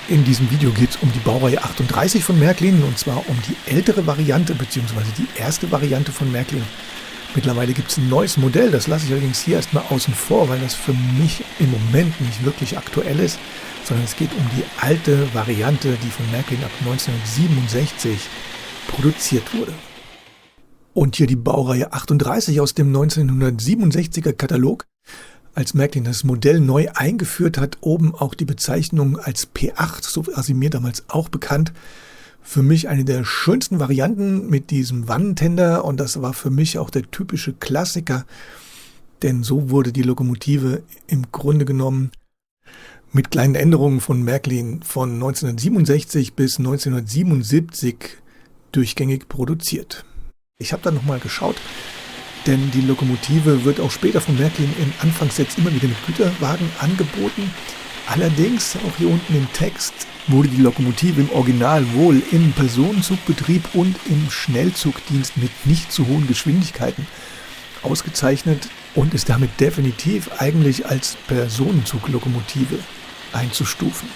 In diesem Video geht es um die Baureihe 38 von Märklin, und zwar um die ältere Variante bzw. die erste Variante von Märklin. Mittlerweile gibt es ein neues Modell, das lasse ich allerdings hier erstmal außen vor, weil das für mich im Moment nicht wirklich aktuell ist, sondern es geht um die alte Variante, die von Märklin ab 1967 produziert wurde. Und hier die Baureihe 38 aus dem 1967er Katalog. Als Märklin das Modell neu eingeführt hat, oben auch die Bezeichnung als P8, so war sie mir damals auch bekannt. Für mich eine der schönsten Varianten mit diesem Wannentender, und das war für mich auch der typische Klassiker, denn so wurde die Lokomotive im Grunde genommen mit kleinen Änderungen von Märklin von 1967 bis 1977 durchgängig produziert. Ich habe dann nochmal geschaut, denn die Lokomotive wird auch später von Märklin in Anfangssets immer wieder mit Güterwagen angeboten. Allerdings, auch hier unten im Text, wurde die Lokomotive im Original wohl im Personenzugbetrieb und im Schnellzugdienst mit nicht zu hohen Geschwindigkeiten ausgezeichnet und ist damit definitiv eigentlich als Personenzuglokomotive einzustufen.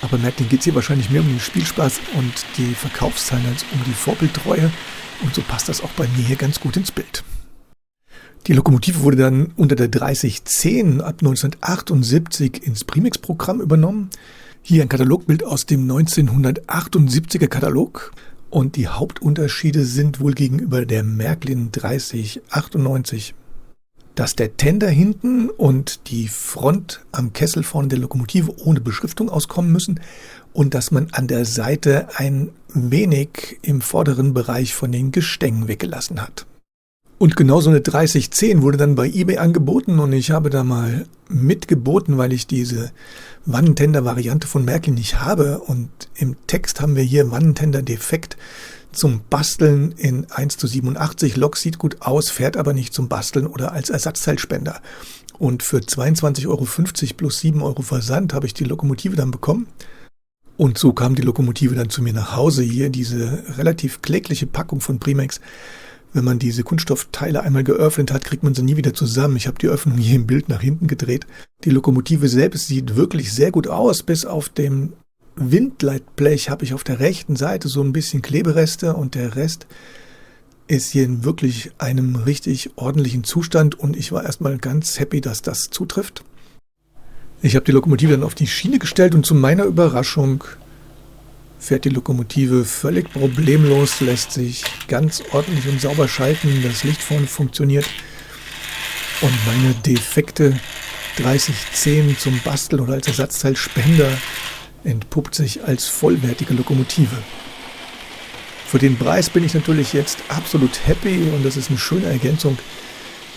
Aber Märklin geht es hier wahrscheinlich mehr um den Spielspaß und die Verkaufszahlen als um die Vorbildtreue, und so passt das auch bei mir hier ganz gut ins Bild. Die Lokomotive wurde dann unter der 3010 ab 1978 ins Primex-Programm übernommen. Hier ein Katalogbild aus dem 1978er Katalog. Und die Hauptunterschiede sind wohl gegenüber der Märklin 3098, dass der Tender hinten und die Front am Kessel vorne der Lokomotive ohne Beschriftung auskommen müssen und dass man an der Seite ein wenig im vorderen Bereich von den Gestängen weggelassen hat. Und genau so eine 3010 wurde dann bei eBay angeboten, und ich habe da mal mitgeboten, weil ich diese Wannentender-Variante von Märklin nicht habe. Und im Text haben wir hier Wannentender defekt zum Basteln in 1:87. Lok sieht gut aus, fährt aber nicht zum Basteln oder als Ersatzteilspender. Und für 22,50 € plus 7 € Versand habe ich die Lokomotive dann bekommen. Und so kam die Lokomotive dann zu mir nach Hause. Hier diese relativ klägliche Packung von Primex. Wenn man diese Kunststoffteile einmal geöffnet hat, kriegt man sie nie wieder zusammen. Ich habe die Öffnung hier im Bild nach hinten gedreht. Die Lokomotive selbst sieht wirklich sehr gut aus. Bis auf dem Windleitblech habe ich auf der rechten Seite so ein bisschen Klebereste, und der Rest ist hier in wirklich einem richtig ordentlichen Zustand, und ich war erstmal ganz happy, dass das zutrifft. Ich habe die Lokomotive dann auf die Schiene gestellt, und zu meiner Überraschung fährt die Lokomotive völlig problemlos, lässt sich ganz ordentlich und sauber schalten, das Licht vorne funktioniert, und meine defekte 3010 zum Basteln oder als Ersatzteilspender entpuppt sich als vollwertige Lokomotive. Für den Preis bin ich natürlich jetzt absolut happy, und das ist eine schöne Ergänzung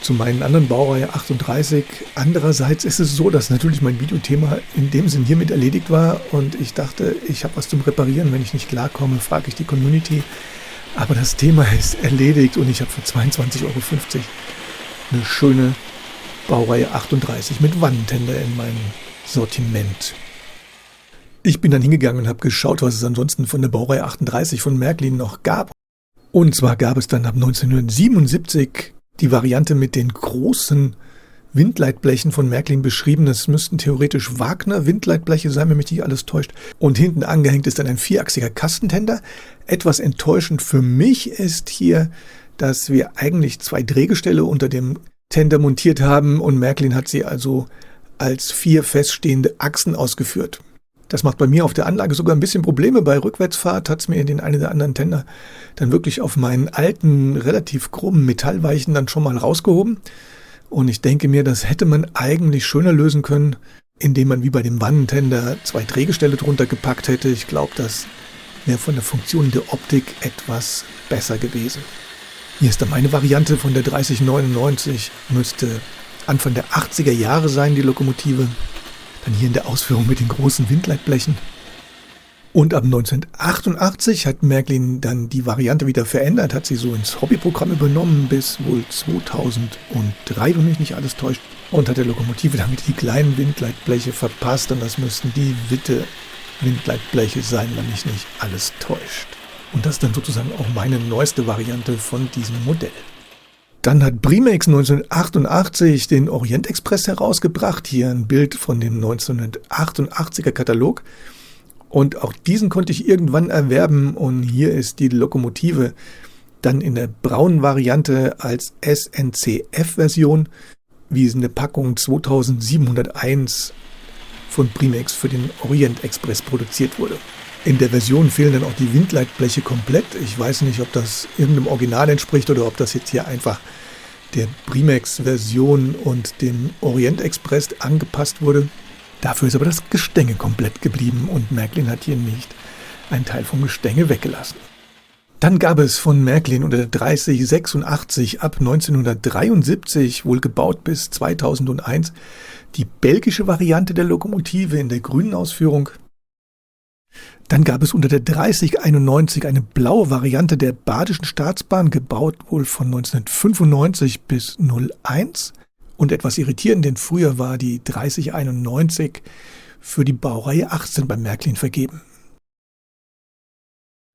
zu meinen anderen Baureihe 38. Andererseits ist es so, dass natürlich mein Videothema in dem Sinn hiermit erledigt war, und ich dachte, ich habe was zum Reparieren. Wenn ich nicht klarkomme, frage ich die Community. Aber das Thema ist erledigt, und ich habe für 22,50 € eine schöne Baureihe 38 mit Wannentender in meinem Sortiment. Ich bin dann hingegangen und habe geschaut, was es ansonsten von der Baureihe 38 von Märklin noch gab. Und zwar gab es dann ab 1977 die Variante mit den großen Windleitblechen von Märklin beschrieben. Das müssten theoretisch Wagner-Windleitbleche sein, wenn mich nicht alles täuscht. Und hinten angehängt ist dann ein vierachsiger Kastentender. Etwas enttäuschend für mich ist hier, dass wir eigentlich 2 Drehgestelle unter dem Tender montiert haben, und Märklin hat sie also als 4 feststehende Achsen ausgeführt. Das macht bei mir auf der Anlage sogar ein bisschen Probleme. Bei Rückwärtsfahrt hat es mir den einen oder anderen Tender dann wirklich auf meinen alten, relativ groben Metallweichen dann schon mal rausgehoben. Und ich denke mir, das hätte man eigentlich schöner lösen können, indem man wie bei dem Wannentender 2 Drehgestelle drunter gepackt hätte. Ich glaube, das wäre von der Funktion der Optik etwas besser gewesen. Hier ist dann meine Variante von der 3099. Müsste Anfang der 80er Jahre sein, die Lokomotive. Dann hier in der Ausführung mit den großen Windleitblechen. Und ab 1988 hat Märklin dann die Variante wieder verändert, hat sie so ins Hobbyprogramm übernommen bis wohl 2003, wenn mich nicht alles täuscht, und hat der Lokomotive damit die kleinen Windleitbleche verpasst, und das müssten die Witte-Windleitbleche sein, wenn mich nicht alles täuscht. Und das ist dann sozusagen auch meine neueste Variante von diesem Modell. Dann hat Primex 1988 den Orient Express herausgebracht. Hier ein Bild von dem 1988er Katalog. Und auch diesen konnte ich irgendwann erwerben und hier ist die Lokomotive dann in der braunen Variante als SNCF-Version, wie es in der Packung 2701 von Primex für den Orient Express produziert wurde. In der Version fehlen dann auch die Windleitbleche komplett. Ich weiß nicht, ob das irgendeinem Original entspricht oder ob das jetzt hier einfach der Primex-Version und dem Orient Express angepasst wurde. Dafür ist aber das Gestänge komplett geblieben und Märklin hat hier nicht einen Teil vom Gestänge weggelassen. Dann gab es von Märklin unter der 3086 ab 1973, wohl gebaut bis 2001, die belgische Variante der Lokomotive in der grünen Ausführung. Dann gab es unter der 3091 eine blaue Variante der Badischen Staatsbahn, gebaut wohl von 1995 bis 01. Und etwas irritierend, denn früher war die 3091 für die Baureihe 18 bei Märklin vergeben.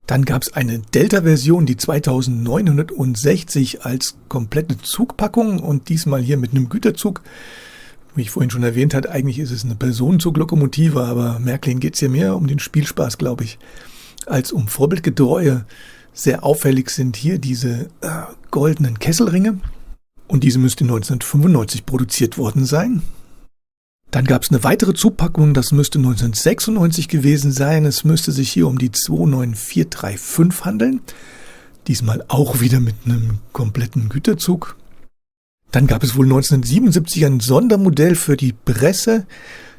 Dann gab es eine Delta-Version, die 2960 als komplette Zugpackung und diesmal hier mit einem Güterzug. Wie ich vorhin schon erwähnt habe, eigentlich ist es eine Personenzuglokomotive, aber Märklin geht es hier mehr um den Spielspaß, glaube ich, als um Vorbildgetreue. Sehr auffällig sind hier diese goldenen Kesselringe und diese müsste 1995 produziert worden sein. Dann gab es eine weitere Zupackung, das müsste 1996 gewesen sein. Es müsste sich hier um die 29435 handeln. Diesmal auch wieder mit einem kompletten Güterzug. Dann gab es wohl 1977 ein Sondermodell für die Presse.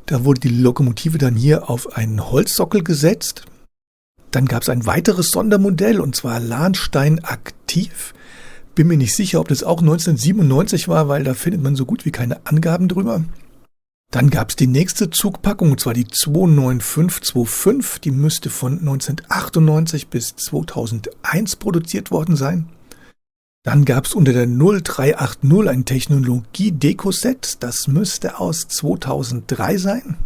Da wurde die Lokomotive dann hier auf einen Holzsockel gesetzt. Dann gab es ein weiteres Sondermodell und zwar Lahnstein Aktiv. Bin mir nicht sicher, ob das auch 1997 war, weil da findet man so gut wie keine Angaben drüber. Dann gab es die nächste Zugpackung, und zwar die 29525. Die müsste von 1998 bis 2001 produziert worden sein. Dann gab es unter der 0380 ein Technologie-Deko-Set. Das müsste aus 2003 sein.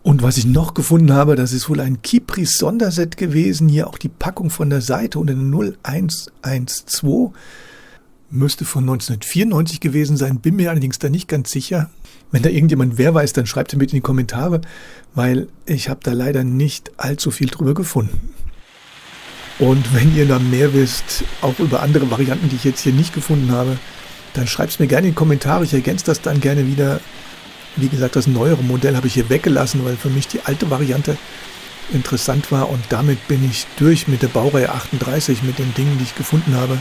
Und was ich noch gefunden habe, das ist wohl ein Kipris-Sonderset gewesen. Hier auch die Packung von der Seite unter der 0112. Müsste von 1994 gewesen sein, bin mir allerdings da nicht ganz sicher. Wenn da irgendjemand wer weiß, dann schreibt es bitte in die Kommentare, weil ich habe da leider nicht allzu viel drüber gefunden. Und wenn ihr da mehr wisst, auch über andere Varianten, die ich jetzt hier nicht gefunden habe, dann schreibt es mir gerne in die Kommentare. Ich ergänze das dann gerne wieder. Wie gesagt, das neuere Modell habe ich hier weggelassen, weil für mich die alte Variante interessant war. Und damit bin ich durch mit der Baureihe 38, mit den Dingen, die ich gefunden habe.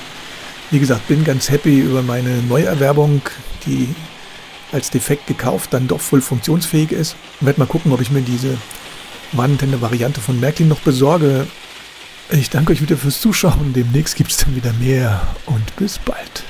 Wie gesagt, bin ganz happy über meine Neuerwerbung, die als defekt gekauft dann doch voll funktionsfähig ist. Ich werde mal gucken, ob ich mir diese Warentender-Variante von Märklin noch besorge. Ich danke euch wieder fürs Zuschauen. Demnächst gibt es dann wieder mehr und bis bald.